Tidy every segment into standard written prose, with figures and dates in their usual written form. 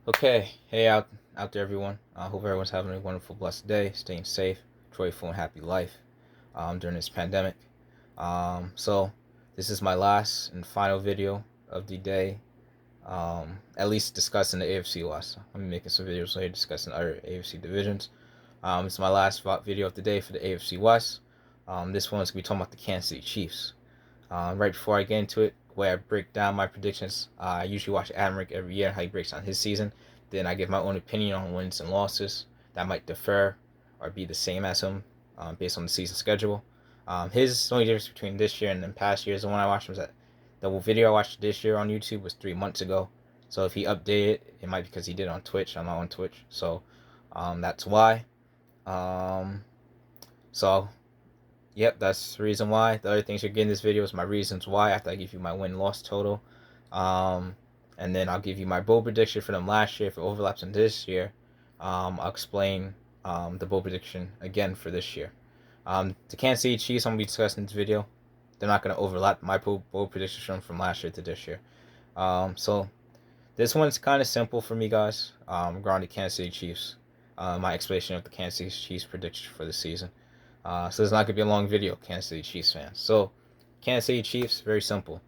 Okay, hey out there, everyone. I hope everyone's having a wonderful, blessed day, staying safe, joyful, and happy life during this pandemic. So this is my last and final video of the day. At least discussing the AFC West. I'm gonna be making some videos later discussing other AFC divisions. It's my last video of the day for the AFC West. This one's gonna be talking about the Kansas City Chiefs. Right before I get into it, the way I break down my predictions, I usually watch Adam Rick every year and how he breaks down his season. Then I give my own opinion on wins and losses that might differ or be the same as him based on the season schedule. His only difference between this year and the past years, the one I watched was that the video I watched this year on YouTube was 3 months ago. So if he updated, it might be because he did it on Twitch. I'm not on Twitch, so that's why. Um, so Yep, that's the reason why. The other things you're getting in this video is my reasons why after I give you my win-loss total. Um, and then I'll give you my bowl prediction for them last year. If it overlaps in this year, I'll explain the bowl prediction again for this year. The Kansas City Chiefs I'm going to be discussing in this video. They're not going to overlap my bowl predictions from last year to this year. So this one's kind of simple for me, guys, regarding the Kansas City Chiefs. My explanation of the Kansas City Chiefs prediction for the season. So it's not going to be a long video, Kansas City Chiefs fans. So, Kansas City Chiefs, very simple.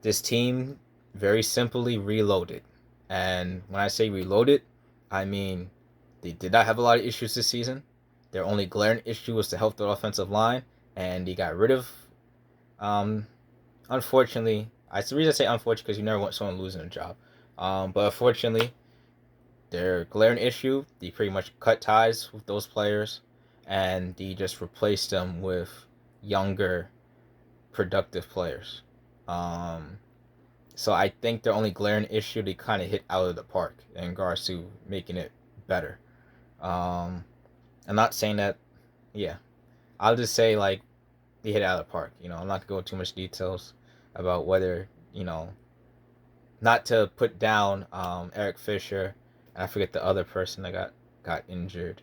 This team very simply reloaded. And when I say reloaded, I mean they did not have a lot of issues this season. Their only glaring issue was to help the offensive line, and they got rid of, unfortunately, the reason I say unfortunate because you never want someone losing a job. But unfortunately, their glaring issue, they pretty much cut ties with those players and they just replaced them with younger, productive players. Um, so I think their only glaring issue they kind of hit out of the park in regards to making it better. Um, I'm not saying that, yeah. I'll just say like they hit it out of the park. I'm not gonna go into too much details about whether not to put down Eric Fisher, and I forget the other person that got injured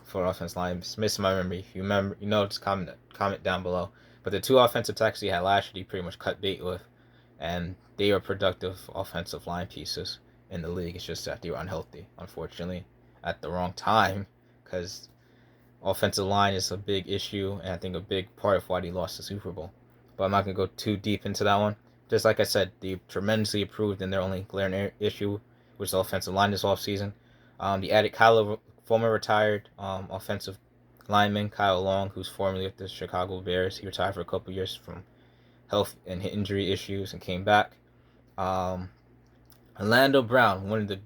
for offense line. It's missing my memory. If you remember, just comment down below. But the two offensive tackles he had last year, he pretty much cut bait with, and they are productive offensive line pieces in the league. It's just that they were unhealthy, unfortunately, at the wrong time, because offensive line is a big issue, and I think a big part of why they lost the Super Bowl. But I'm not gonna go too deep into that one. Just like I said, they tremendously improved in their only glaring issue, which is the offensive line this offseason. They added former retired offensive lineman Kyle Long, who's formerly with the Chicago Bears. He retired for a couple years from health and injury issues and came back. Orlando Brown,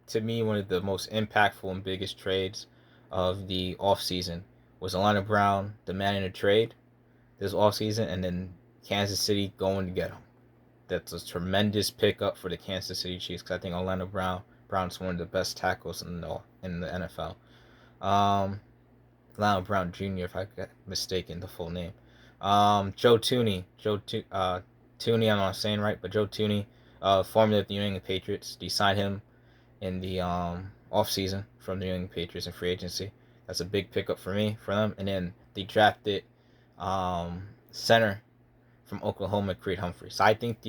to me, one of the most impactful and biggest trades of the offseason was Orlando Brown demanding a trade this offseason and then Kansas City going to get him. That's a tremendous pickup for the Kansas City Chiefs because I think Orlando Brown's one of the best tackles in the NFL. Orlando Brown Jr. if I get mistaken the full name. Joe Thuney, Thuney, I'm not saying right, but Joe Thuney, formerly of the New England Patriots. They signed him in the offseason from the New England Patriots in free agency. That's a big pickup for them. And then they drafted center from Oklahoma, Creed Humphrey. So I think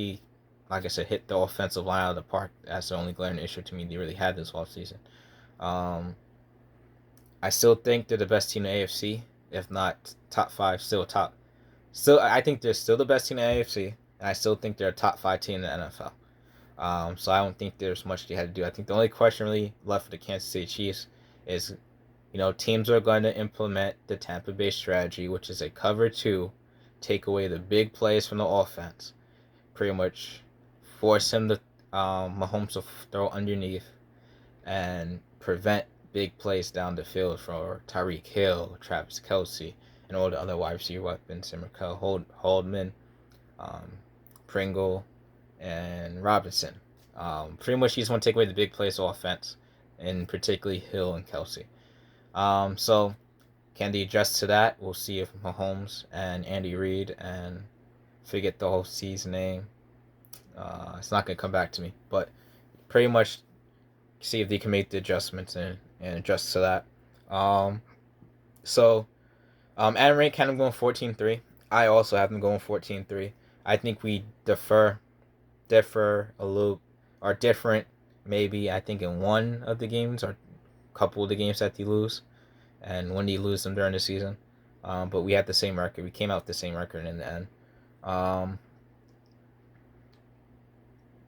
like I said, hit the offensive line out of the park. That's the only glaring issue to me they really had this offseason. I still think they're the best team in the AFC, if not top five. I think they're still the best team in the AFC, and I still think they're a top 5 team in the NFL. So I don't think there's much they had to do. I think the only question really left for the Kansas City Chiefs is, teams are going to implement the Tampa Bay strategy, which is a cover 2, take away the big plays from the offense, pretty much force him to Mahomes to throw underneath and prevent big plays down the field for Tyreek Hill, Travis Kelce, and all the other wide receiver weapons, and Holdman, Pringle, and Robinson. Pretty much he just want to take away the big plays offense, and particularly Hill and Kelce. So can they adjust to that? We'll see if Mahomes and Andy Reid and forget the whole season name. It's not gonna come back to me, but pretty much see if they can make the adjustments and adjust to that. Adam Ray kind of going 14-3. I also have them going 14-3. I think we differ a little, or are different. Maybe I think in one of the games or a couple of the games that they lose, and when they lose them during the season. But we had the same record. We came out with the same record in the end.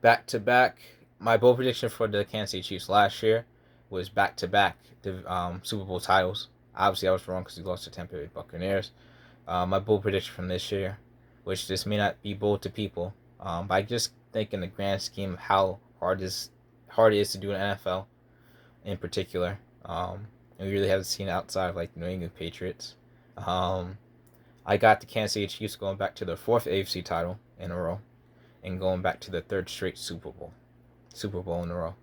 Back to back. My bold prediction for the Kansas City Chiefs last year was back to back the Super Bowl titles. Obviously, I was wrong because we lost to Tampa Bay Buccaneers. My bold prediction from this year, which this may not be bold to people, but I just think in the grand scheme of how hard it is to do in NFL in particular. And we really haven't seen it outside of like New England Patriots. I got the Kansas City Chiefs going back to their fourth AFC title in a row, and going back to the third straight Super Bowl in a row.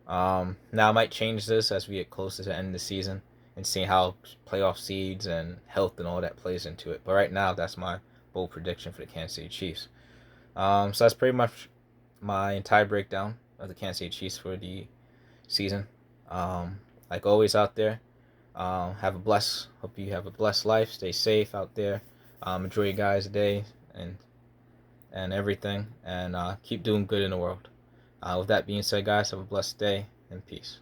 Now I might change this as we get closer to the end of the season and see how playoff seeds and health and all that plays into it. But right now, that's my bold prediction for the Kansas City Chiefs. So that's pretty much my entire breakdown of the Kansas City Chiefs for the season. Like always out there, hope you have a blessed life. Stay safe out there. Enjoy your guys' day and everything, and keep doing good in the world. With that being said, guys, have a blessed day and peace.